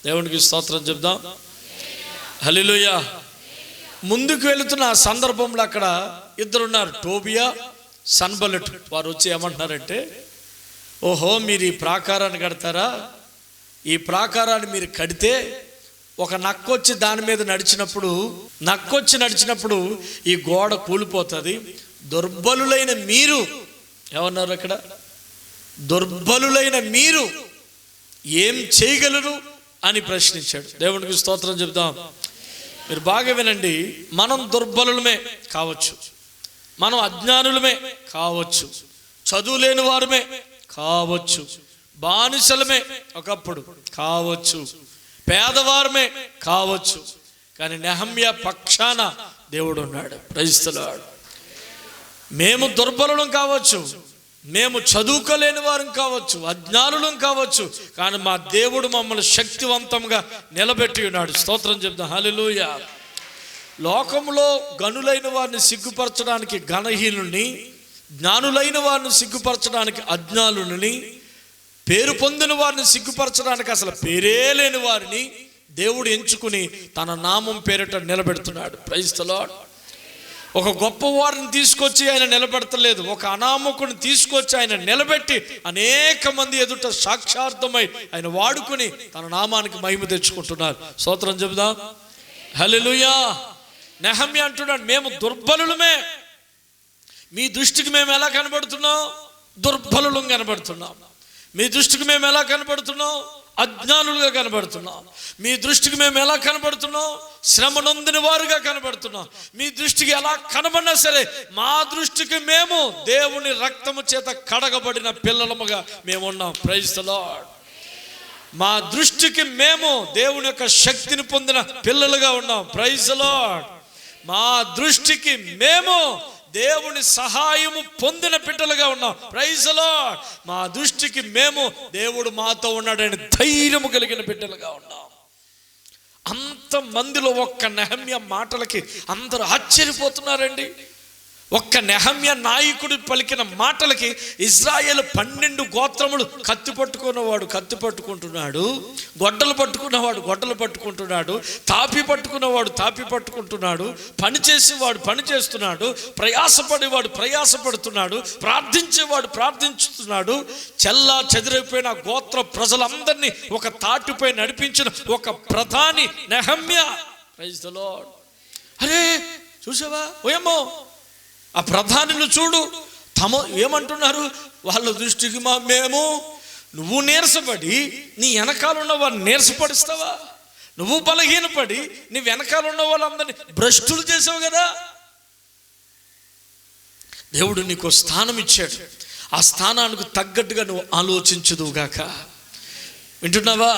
దేవునికి స్తోత్రం చెప్దాం. హల్లెలూయా. ముందుకు వెళుతున్న ఆ సందర్భంలో అక్కడ ఇద్దరున్నారు, టోబియా, సన్బల్లటు. వారు వచ్చి ఏమంటున్నారంటే, ఓహో మీరు ఈ ప్రాకారాన్ని కడతారా? ఈ ప్రాకారాన్ని మీరు కడితే ఒక నక్కొచ్చి దాని మీద నడిచినప్పుడు ఈ గోడ కూలిపోతుంది. దుర్బలులైన మీరు, ఏమన్నారు అక్కడ? దుర్బలులైన మీరు ఏం చేయగలరు అని ప్రశ్నించాడు. దేవునికి స్తోత్రం చెప్దాం. మీరు బాగా వినండి. మనం దుర్బలులమే కావచ్చు, మనం అజ్ఞానులమే కావచ్చు, చదువు లేని వారమే కావచ్చు, బానిసలమే ఒకప్పుడు కావచ్చు, పేదవారమే కావచ్చు. కానీ నెహమ్యా పక్షాన దేవుడు ఉన్నాడు. Praise the Lord. మేము దుర్బలులం కావచ్చు, మేము చదువుకోలేని వారం కావచ్చు, అజ్ఞానులం కావచ్చు, కానీ మా దేవుడు మమ్మల్ని శక్తివంతంగా నిలబెట్టి ఉన్నాడు. స్తోత్రం చెప్దాం. హల్లెలూయా. లోకంలో గనులైన వారిని సిగ్గుపరచడానికి ఘనహీనుని, జ్ఞానులైన వారిని సిగ్గుపరచడానికి అజ్ఞానుని, పేరు పొందిన వారిని సిగ్గుపరచడానికి అసలు పేరే లేని వారిని దేవుడు ఎంచుకుని తన నామం పేరిట నిలబెడుతున్నాడు. Praise the lord. ఒక గొప్ప వారిని తీసుకొచ్చి ఆయన నిలబెడతలేదు, ఒక అనామకుని తీసుకొచ్చి ఆయన నిలబెట్టి అనేక మంది ఎదుట సాక్షార్థమై ఆయన వాడుకుని తన నామానికి మహిమ తెచ్చుకుంటున్నారు. స్తోత్రం చెబుదాం. హల్లెలూయా. నెహమ్యా అంటున్నాడు, మేము దుర్బలులమే. మీ దృష్టికి మేము ఎలా కనబడుతున్నాం? దుర్బలులం కనబడుతున్నాం. మీ దృష్టికి మేము ఎలా కనబడుతున్నాం? అజ్ఞానులుగా కనబడుతున్నాం. మీ దృష్టికి మేము ఎలా కనబడుతున్నాం? శ్రమ నొందిన వారుగా కనబడుతున్నాం. మీ దృష్టికి ఎలా కనబడినా సరే, మా దృష్టికి మేము దేవుని రక్తము చేత కడగబడిన పిల్లలముగా మేము ఉన్నాం. Praise the Lord. మా దృష్టికి మేము దేవుని యొక్క శక్తిని పొందిన పిల్లలుగా ఉన్నాం. Praise the Lord. మా దృష్టికి మేము దేవుని సహాయము పొందిన బిడ్డలుగా ఉన్నాం. Praise the Lord. మా దృష్టికి మేము దేవుడు మాతో ఉన్నాడని ధైర్యము కలిగిన బిడ్డలుగా ఉన్నాం. అంత మందిలో ఒక్క నెహమ్యా మాటలకి అందరూ ఆశ్చర్యపోతున్నారండి. ఒక్క నెహమ్యా నాయకుడు పలికిన మాటలకి ఇజ్రాయేల్ 12 గోత్రములు కత్తి పట్టుకున్నవాడు కత్తి పట్టుకుంటున్నాడు, గొడ్డలు పట్టుకున్నవాడు గొడ్డలు పట్టుకుంటున్నాడు, తాపి పట్టుకున్నవాడు తాపి పట్టుకుంటున్నాడు, పని చేసేవాడు పని చేస్తున్నాడు, ప్రయాసపడేవాడు ప్రయాసపడుతున్నాడు, ప్రార్థించేవాడు ప్రార్థించుతున్నాడు. చెల్లా చెదిరైపోయిన గోత్ర ప్రజలందరినీ ఒక తాటిపై నడిపించిన ఒక ప్రధాని నెహమ్యా. Praise the lord. అరే చూసావా, ఓయమ్మో ఆ ప్రధానులు చూడు, ఏమంటున్నారు వాళ్ళ దృష్టికి మేము. నువ్వు నీరసపడి నీ వెనకాల ఉన్న వారిని నీరసపడిస్తావా? నువ్వు బలహీనపడి నీ వెనకాల ఉన్న వాళ్ళందరినీ భ్రష్టులు చేసావు కదా. దేవుడు నీకు స్థానం ఇచ్చాడు, ఆ స్థానానికి తగ్గట్టుగా నువ్వు ఆలోచించదువుగాక. వింటున్నావా?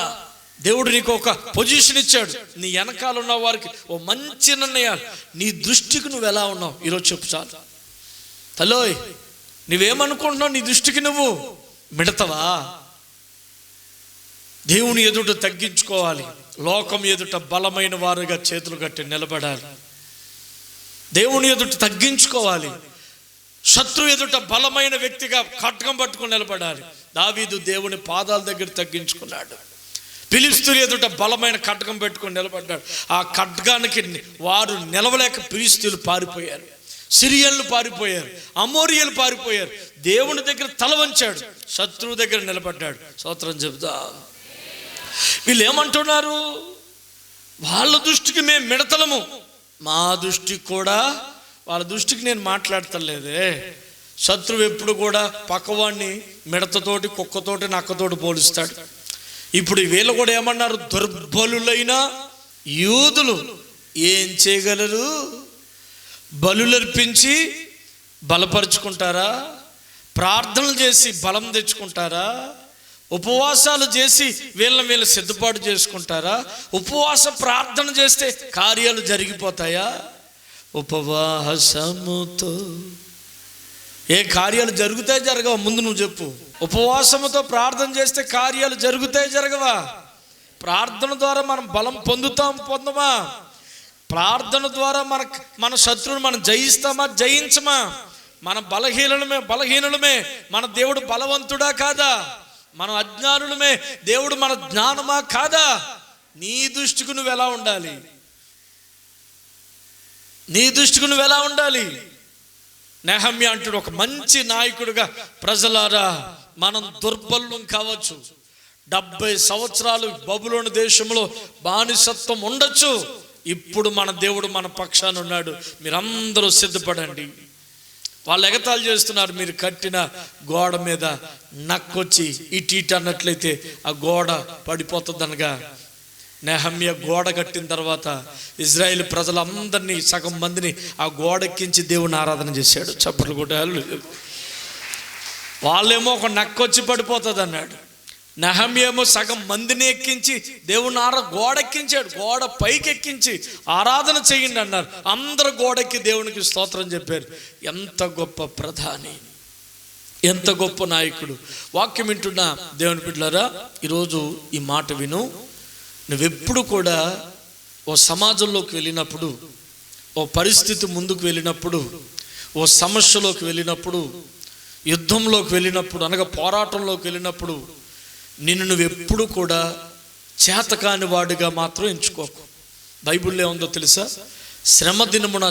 దేవుడు నీకు ఒక పొజిషన్ ఇచ్చాడు, నీ వెనకాల ఉన్న వారికి ఓ మంచి నిర్ణయాలు. నీ దృష్టికి నువ్వు ఎలా ఉన్నావు ఈరోజు చెప్పు చాలు. తల్లోయ్, నువ్వేమనుకుంటున్నావు? నీ దృష్టికి నువ్వు మిడతవా? దేవుని ఎదుట తగ్గించుకోవాలి, లోకం ఎదుట బలమైన వారుగా చేతులు కట్టి నిలబడాలి. దేవుని ఎదుట తగ్గించుకోవాలి, శత్రు ఎదుట బలమైన వ్యక్తిగా ఖడ్గం పట్టుకుని నిలబడాలి. దావీదు దేవుని పాదాల దగ్గర తగ్గించుకున్నాడు. ఫిలిష్తీయుల ఎదుట బలమైన ఖడ్గం పెట్టుకొని నిలబడ్డాడు. ఆ ఖడ్గానికి వారు నిలవలేక ఫిలిష్తీయులు పారిపోయారు, సిరియన్లు పారిపోయారు, అమోరియలు పారిపోయారు. దేవుని దగ్గర తల వంచాడు, శత్రువు దగ్గర నిలబడ్డాడు. స్తోత్రం చెబుతా. వీళ్ళు ఏమంటున్నారు? వాళ్ళ దృష్టికి మేము మిడతలము, మా దృష్టికి కూడా, వాళ్ళ దృష్టికి నేను మాట్లాడతలేదే. శత్రువు ఎప్పుడు కూడా పక్కవాడిని మిడతతోటి, కుక్కతోటి, నక్కతోటి పోలుస్తాడు. ఇప్పుడు వీళ్ళు కూడా ఏమన్నారు? దుర్బలులైన యూదులు ఏం చేయగలరు? బలులర్పించి బలపరుచుకుంటారా? ప్రార్థనలు చేసి బలం తెచ్చుకుంటారా? ఉపవాసాలు చేసి వీళ్ళ సిద్ధపాటు చేసుకుంటారా? ఉపవాస ప్రార్థన చేస్తే కార్యాలు జరిగిపోతాయా? ఉపవాసముతో ఏ కార్యాలు జరుగుతాయి జరగవా? ముందు నువ్వు చెప్పు. ఉపవాసముతో ప్రార్థన చేస్తే కార్యాలు జరుగుతాయి జరగవా? ప్రార్థన ద్వారా మనం బలం పొందమా? ప్రార్థన ద్వారా మన శత్రువుని మనం జయిస్తామా జయించమా? మన బలహీనులమే మన దేవుడు బలవంతుడా కాదా? మనం అజ్ఞానులమే, దేవుడు మన జ్ఞానమా కాదా? నీ దృష్టికి నువ్వు ఎలా ఉండాలి? నీ దృష్టికి నువ్వు ఎలా ఉండాలి? నెహమ్యా అంటాడు, ఒక మంచి నాయకుడిగా, ప్రజలారా మనం దుర్బలం కావచ్చు, 70 సంవత్సరాలు బబులోను దేశంలో బానిసత్వం ఉండొచ్చు, ఇప్పుడు మన దేవుడు మన పక్షాన ఉన్నాడు, మీరందరూ సిద్ధపడండి. వాళ్ళు ఎగతాళి చేస్తున్నారు. మీరు కట్టిన గోడ మీద నక్కొచ్చి ఇటు అన్నట్లయితే ఆ గోడ పడిపోతుంది అనగా, నెహమ్యా గోడ కట్టిన తర్వాత ఇజ్రాయేల్ ప్రజలందరినీ, సగం మందిని ఆ గోడెక్కించి దేవుని ఆరాధన చేశాడు. చప్పట్లు కొట్టారు. వాళ్ళేమో ఒక నక్కొచ్చి పడిపోతుంది అన్నాడు. నెహమ్యా ఏమో సగం మందిని ఎక్కించి దేవుని గోడెక్కించాడు. గోడ పైకెక్కించి ఆరాధన చేయండి అన్నారు. అందరూ గోడెక్కి దేవునికి స్తోత్రం చెప్పారు. ఎంత గొప్ప ప్రధాని, ఎంత గొప్ప నాయకుడు. వాక్యం వింటున్న దేవుని బిడ్డలారా, ఈరోజు ఈ మాట విను. నువ్వెప్పుడు కూడా ఓ సమాజంలోకి వెళ్ళినప్పుడు, ఓ పరిస్థితి ముందుకు వెళ్ళినప్పుడు, ఓ సమస్యలోకి వెళ్ళినప్పుడు, యుద్ధంలోకి వెళ్ళినప్పుడు, అనగా పోరాటంలోకి వెళ్ళినప్పుడు, నువ్వెప్పుడు కూడా చేతకాని వాడిగా మాత్రం ఎంచుకోకు. బైబిల్లో ఏముందో తెలుసా? శ్రమ దినమున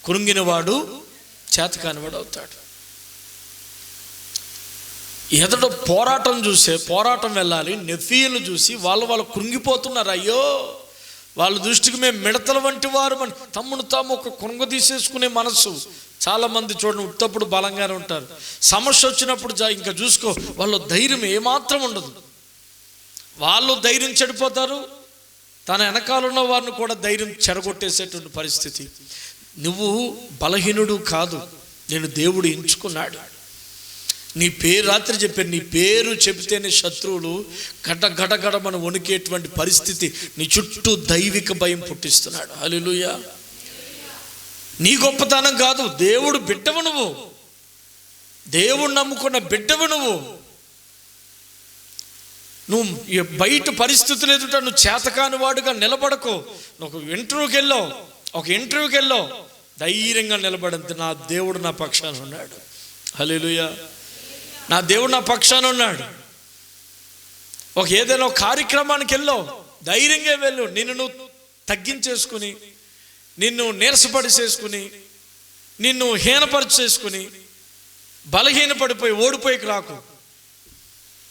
కృంగిన వాడు చేతకాని వాడు అవుతాడు. ఎదట పోరాటం వెళ్ళాలి. నెఫీలు చూసి వాళ్ళు కృంగిపోతున్నారు. అయ్యో, వాళ్ళ దృష్టికి మేము మిడతల వంటి వారు అని తమ్మును తాము ఒక కృంగ తీసేసుకునే మనసు. చాలామంది చూడండి, ఉత్తప్పుడు బలంగానే ఉంటారు. సమస్య వచ్చినప్పుడు ఇంకా చూసుకో, వాళ్ళ ధైర్యం ఏమాత్రం ఉండదు. వాళ్ళు ధైర్యం చెడిపోతారు, తన వెనకాలన్న వారిని కూడా ధైర్యం చెడగొట్టేసేటువంటి పరిస్థితి. నువ్వు బలహీనుడు కాదు, నేను దేవుడు ఎంచుకున్నాడు. నీ పేరు, రాత్రి చెప్పాను, నీ పేరు చెబితేనే శత్రువులు గడగడగడమని వణికేటువంటి పరిస్థితి. నీ చుట్టూ దైవిక భయం పుట్టిస్తున్నాడు. హల్లెలూయా. నీ గొప్పతనం కాదు, దేవుడు బిడ్డవు నువ్వు, దేవుడు నమ్ముకున్న బిడ్డవు నువ్వు. నువ్వు బయట పరిస్థితులు ఎదుట నువ్వు చేతకాని వాడుగా నిలబడకు. నువ్వు ఒక ఇంటర్వ్యూకి వెళ్ళావు, ధైర్యంగా నిలబడంత నా దేవుడు నా పక్షాన ఉన్నాడు. హల్లెలూయా. నా దేవుడు నా పక్షాన ఉన్నాడు. ఏదైనా కార్యక్రమానికి వెళ్ళావు, ధైర్యంగా వెళ్ళు. నిన్ను నువ్వు తగ్గించేసుకుని, నిన్ను నీరసపడిసేసుకుని, నిన్ను హీనపరిచేసుకుని, బలహీనపడిపోయి ఓడిపోయికి రాకు.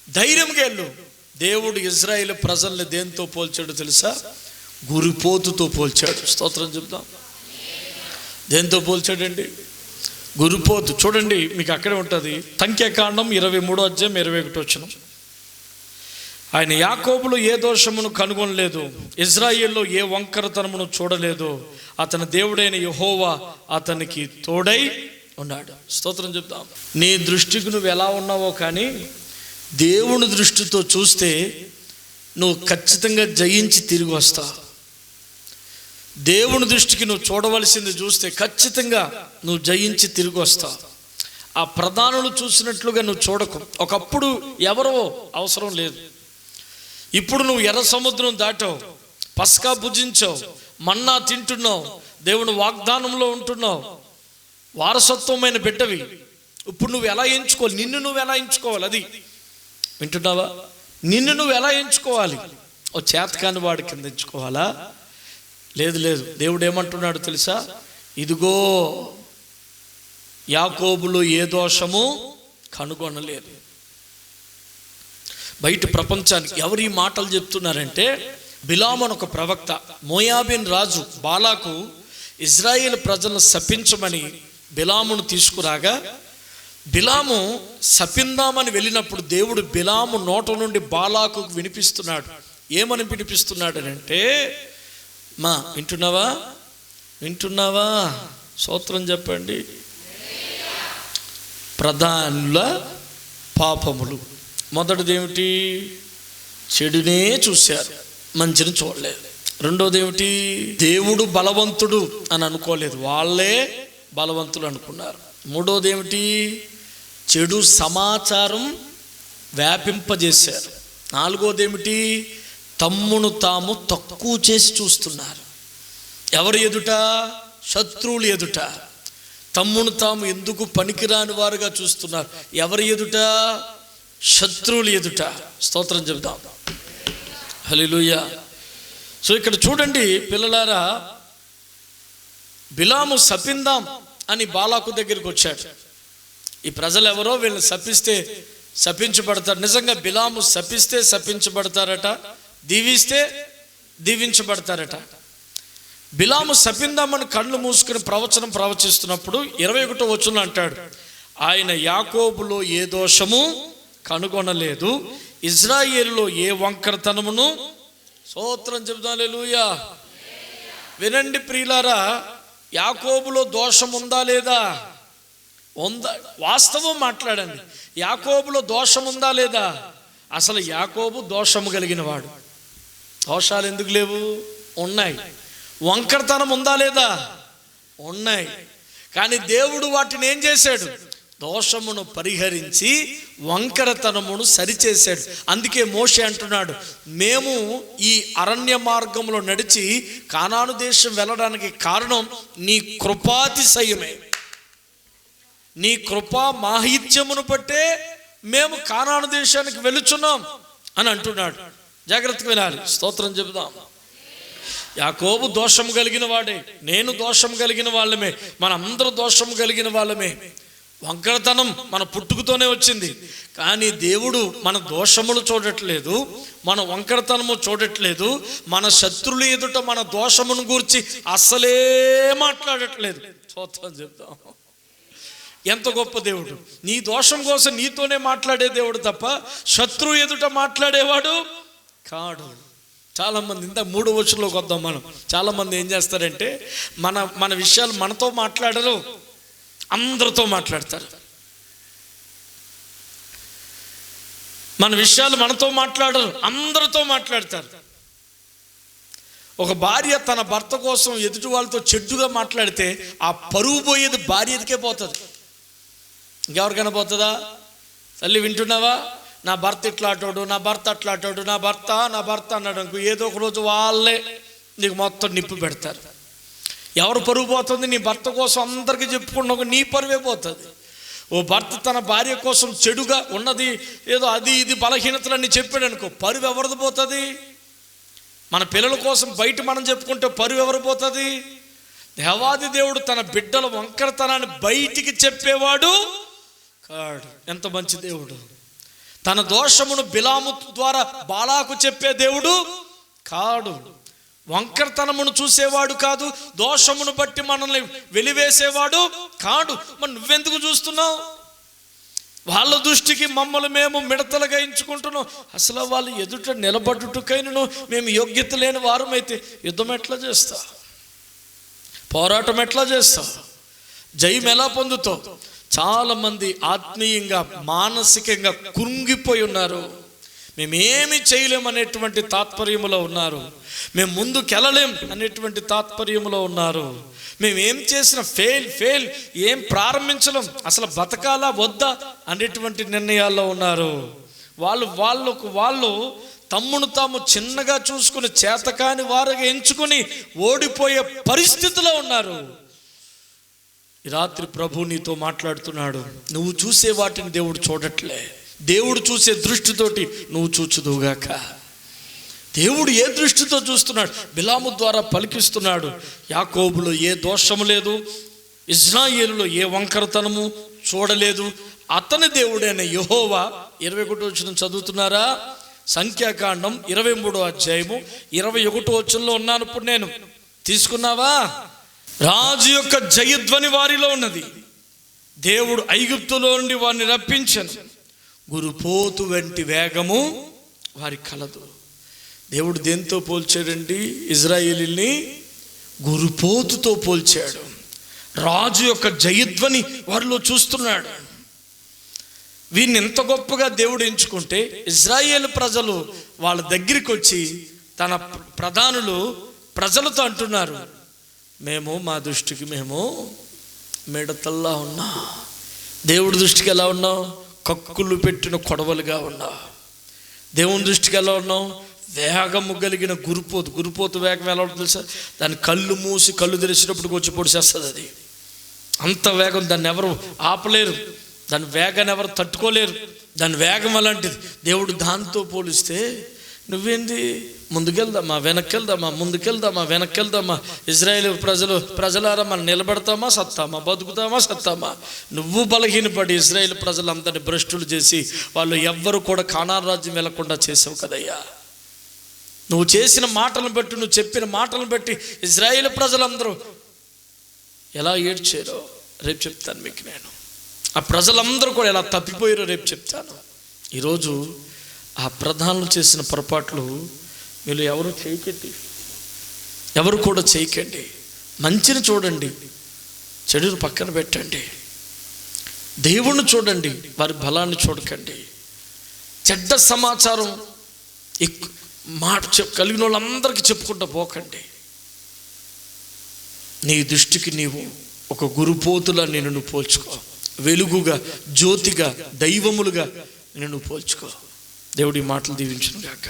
ధైర్యంగా వెళ్ళు. దేవుడు ఇజ్రాయేల్ ప్రజల్ని దేంతో పోల్చాడు తెలుసా? గురిపోతుతో పోల్చాడు. స్తోత్రం చెప్తాం. దేంతో పోల్చాడండి? గురిపోతు. చూడండి, మీకు అక్కడే ఉంటుంది. సంఖ్యాకాండం 23:21. ఆయన యాకోబులో ఏ దోషమును కనుగొనలేదు, ఇజ్రాయేల్లో ఏ వంకరతనమును చూడలేదు. అతని దేవుడైన యెహోవా అతనికి తోడై ఉన్నాడు. స్తోత్రం చెప్తాం. నీ దృష్టికి నువ్వు ఎలా ఉన్నావో కానీ దేవుని దృష్టితో చూస్తే నువ్వు ఖచ్చితంగా జయించి తిరిగి వస్తావు. దేవుని దృష్టికి నువ్వు చూడవలసింది చూస్తే ఖచ్చితంగా నువ్వు జయించి తిరిగి వస్తావు. ఆ ప్రధానులు చూసినట్లుగా నువ్వు చూడకు. ఒకప్పుడు ఎవరో అవసరం లేదు. ఇప్పుడు నువ్వు ఎర్ర సముద్రం దాటావు, పస్కా భుజించావు, మన్నా తింటున్నావు, దేవుని వాగ్దానంలో ఉంటున్నావు, వారసత్వమైన బిడ్డవి. ఇప్పుడు నువ్వు ఎలా ఎంచుకోవాలి? నిన్ను నువ్వు ఎలా ఎంచుకోవాలి? అది వింటున్నావా? నిన్ను నువ్వు ఎలా ఎంచుకోవాలి? ఓ చేతకాని వాడి కింద ఎంచుకోవాలా? లేదు. దేవుడు ఏమంటున్నాడు తెలుసా? ఇదిగో యాకోబులో ఏ దోషము కనుగొనలేదు. బయట ప్రపంచానికి ఎవరు ఈ మాటలు చెప్తున్నారంటే, బిలాము అని ఒక ప్రవక్త, మోయాబిన్ రాజు బాలాకు ఇజ్రాయేల్ ప్రజలను శపించమని బిలామును తీసుకురాగా, బిలాము శపిందామని వెళ్ళినప్పుడు దేవుడు బిలాము నోట నుండి బాలాకు వినిపిస్తున్నాడు. ఏమని వినిపిస్తున్నాడు అంటే, మా వింటున్నావా స్తోత్రం చెప్పండి. ప్రధానుల పాపములు. మొదటిది ఏమిటి? చెడునే చూశారు, మంచిని చూడలేదు. రెండోది ఏమిటి? దేవుడు బలవంతుడు అని అనుకోలేదు, వాళ్ళే బలవంతులు అనుకున్నారు. మూడోది ఏమిటి? చెడు సమాచారం వ్యాపింపజేశారు. నాలుగోది ఏమిటి? తమ్మును తాము తక్కువ చేసి చూస్తున్నారు. ఎవరి ఎదుట? శత్రువులు ఎదుట. తమ్మును తాము ఎందుకు పనికిరాని వారుగా చూస్తున్నారు. ఎవరి ఎదుట? శత్రువులు ఎదుట. స్తోత్రం చెబుతాం. హల్లెలూయా. సో ఇక్కడ చూడండి పిల్లలారా, బిలాము శపిందాం అని బాలాకు దగ్గరికి వచ్చాడు. ఈ ప్రజలు ఎవరో వీళ్ళని శపిస్తే శపించబడతారు. నిజంగా బిలాము శపిస్తే శపించబడతారట, దీవిస్తే దీవించబడతారట. బిలాము శపిందామని కళ్ళు మూసుకుని ప్రవచనం ప్రవచిస్తున్నప్పుడు 21వ వచనంలో అంటాడు, ఆయన యాకోబులో ఏ దోషము కనుగొనలేదు, ఇజ్రాయేలులో ఏ వంకరతనమును. స్తోత్రం చెబుదాం. హల్లెలూయా. వినండి ప్రియులారా, యాకోబులో దోషం ఉందా లేదా? ఉందా? వాస్తవం మాట్లాడండి. యాకోబులో దోషం ఉందా లేదా? అసలు యాకోబు దోషము కలిగిన వాడు. దోషాలు ఎందుకు లేవు? ఉన్నాయి. వంకరతనం ఉందా లేదా? ఉన్నాయి. కానీ దేవుడు వాటిని ఏం చేశాడు? దోషమును పరిహరించి వంకరతనమును సరిచేశాడు. అందుకే మోషే అంటున్నాడు, మేము ఈ అరణ్య మార్గంలో నడిచి కానాను దేశం వెళ్ళడానికి కారణం నీ కృపాతిశయమే, నీ కృపా మాహిత్యమును బట్టే మేము కానాను దేశానికి వెళుచున్నాం అని అంటున్నాడు. జాగ్రత్తగా వినాలి. స్తోత్రం చెబుదాం. యాకోబు దోషం కలిగిన వాడే, నేను దోషం కలిగిన వాళ్ళమే, మనందరూ దోషం కలిగిన వాళ్ళమే. వంకరతనం మన పుట్టుకతోనే వచ్చింది. కానీ దేవుడు మన దోషములు చూడట్లేదు, మన వంకరతనము చూడట్లేదు, మన శత్రువుల ఎదుట మన దోషమును గూర్చి అస్సలే మాట్లాడట్లేదు. స్తోత్రం చెప్తాం. ఎంత గొప్ప దేవుడు! నీ దోషం కోసం నీతోనే మాట్లాడే దేవుడు తప్ప శత్రువు ఎదుట మాట్లాడేవాడు కాడు. చాలామంది, ఇంత 3వ వచనంలోకి వద్దాం మనం. చాలామంది ఏం చేస్తారంటే, మన విషయాలు మనతో మాట్లాడరు, అందరితో మాట్లాడతారు. మన విషయాలు మనతో మాట్లాడరు, అందరితో మాట్లాడతారు. ఒక భార్య తన భర్త కోసం ఎదుటి వాళ్ళతో చెడ్డుగా మాట్లాడితే ఆ పరువు పోయేది భార్యకే పోతుంది, ఇంకెవరికైనా పోతుందా? తల్లి వింటున్నావా? నా భర్త ఇట్లా అటాడు, నా భర్త అట్లా అటాడు, నా భర్త అన్నాడు అనుకో, ఏదో ఒక రోజు వాళ్ళే నీకు మొత్తం నిప్పు పెడతారు. ఎవరు పరువు పోతుంది? నీ భర్త కోసం అందరికీ చెప్పుకున్నాక నీ పరువే పోతుంది. ఓ భర్త తన భార్య కోసం చెడుగా ఉన్నది ఏదో అది ఇది బలహీనతలన్నీ చెప్పాడు అనుకో, పరువు ఎవరిది పోతుంది? మన పిల్లల కోసం బయట మనం చెప్పుకుంటే పరువు ఎవరు పోతుంది? దేవాది దేవుడు తన బిడ్డల వంకరతనాన్ని బయటికి చెప్పేవాడు కాడు. ఎంత మంచి దేవుడు! తన దోషమును బిలాము ద్వారా బాలాకు చెప్పే దేవుడు కాడు. వంకరతనమును చూసేవాడు కాదు, దోషమును బట్టి మనల్ని వెలివేసేవాడు కాడు. మరి నువ్వెందుకు చూస్తున్నావు? వాళ్ళ దృష్టికి మమ్మల్ని మేము మిడతలుగా ఎంచుకుంటున్నాం. అసలు వాళ్ళు ఎదుట నిలబడుటకైనను మేము యోగ్యత లేని వారమైతే యుద్ధం ఎట్లా చేస్తావు? పోరాటం ఎట్లా చేస్తావు? జయం ఎలా పొందుతావు? చాలామంది ఆత్మీయంగా మానసికంగా కృంగిపోయి ఉన్నారు. మేమేమి చేయలేమనేటువంటి తాత్పర్యములో ఉన్నారు. మేము ముందుకెళ్ళలేం అనేటువంటి తాత్పర్యములో ఉన్నారు. మేమేం చేసిన ఫెయిల్, ఏం ప్రారంభించలేం, అసలు బతకాలా వద్దా అనేటువంటి నిర్ణయాల్లో ఉన్నారు. వాళ్ళు తమ్మును తాము చిన్నగా చూసుకుని చేతకాని వారుగా ఎంచుకొని ఓడిపోయే పరిస్థితిలో ఉన్నారు. ఈ రాత్రి ప్రభు నీతో మాట్లాడుతున్నాడు. నువ్వు చూసే వాటిని దేవుడు చూడట్లే. దేవుడు చూసే దృష్టితోటి నువ్వు చూచుదువుగాక. దేవుడు ఏ దృష్టితో చూస్తున్నాడు? బిలాము ద్వారా పలికిస్తున్నాడు. యాకోబులో ఏ దోషము లేదు, ఇజ్రాయేలులో ఏ వంకరతనము చూడలేదు. అతని దేవుడైన యెహోవా. 21వ వచనం చదువుతున్నారా? సంఖ్యాకాండం 23వ అధ్యాయము 21వ వచనంలో ఉన్నాను ఇప్పుడు నేను. తీసుకున్నావా? రాజు యొక్క జయధ్వని వారిలో ఉన్నది. దేవుడు ఐగుప్తులో నుండి వారిని రప్పించను. గురుపోతు వంటి వేగము వారి కలదు. దేవుడు దేంతో పోల్చాడండి? ఇజ్రాయేలీల్ని గురుపోతుతో పోల్చాడు. రాజు యొక్క జయధ్వని వారిలో చూస్తున్నాడు. వీరిని ఎంత గొప్పగా దేవుడు ఎంచుకుంటే ఇజ్రాయేలు ప్రజలు వాళ్ళ దగ్గరికి వచ్చి తన ప్రధానులు ప్రజలతో అంటున్నారు, మేము మా దృష్టికి మేము మిడతల్లా ఉన్నా, దేవుడి దృష్టికి ఎలా ఉన్నాం? కక్కులు పెట్టిన కొడవలుగా ఉన్నా. దేవుని దృష్టికి ఎలా ఉన్నాం? వేగము కలిగిన గురుపోతు వేగం ఎలా ఉంటుంది తెలుసా? దాని కళ్ళు మూసి కళ్ళు తెరిచినప్పుడు వచ్చి పొడిచేస్తుంది. అది అంత వేగం, దాన్ని ఎవరు ఆపలేరు, దాని వేగాన్ని ఎవరు తట్టుకోలేరు. దాని వేగం అలాంటిది. దేవుడు దాంతో పోలిస్తే నువ్వేంది? ముందుకెళ్దామా వెనక్కెళ్దామా, ముందుకెళ్దామా వెనక్కెళ్దామా? ఇజ్రాయేల్ ప్రజలారా మనం నిలబడతామా సత్తామా, బతుకుతామా సత్తామా? నువ్వు బలహీనపడి ఇజ్రాయేల్ ప్రజలందరినీ భ్రష్టులు చేసి వాళ్ళు ఎవ్వరు కూడా కానాను రాజ్యం వెళ్లకుండా చేసావు కదయ్యా. నువ్వు చేసిన మాటలను బట్టి, నువ్వు చెప్పిన మాటలను బట్టి ఇజ్రాయేల్ ప్రజలందరూ ఎలా ఏడ్చారో రేపు చెప్తాను మీకు నేను. ఆ ప్రజలందరూ కూడా ఎలా తప్పిపోయారో రేపు చెప్తాను. ఈరోజు ఆ ప్రధానులు చేసిన పొరపాట్లు మీరు ఎవరు చేయకండి, ఎవరు కూడా చేయకండి. మంచిని చూడండి, చెడును పక్కన పెట్టండి. దేవుణ్ణి చూడండి, వారి బలాన్ని చూడకండి. చెడ్డ సమాచారం కలిగిన వాళ్ళందరికీ చెప్పుకుంటూ పోకండి. నీ దృష్టికి నీవు ఒక గురుపోతులా నేను నువ్వు పోల్చుకో. వెలుగుగా, జ్యోతిగా, దైవములుగా నేను నువ్వు పోల్చుకో. దేవుడి మాటలు దీవించును గాక.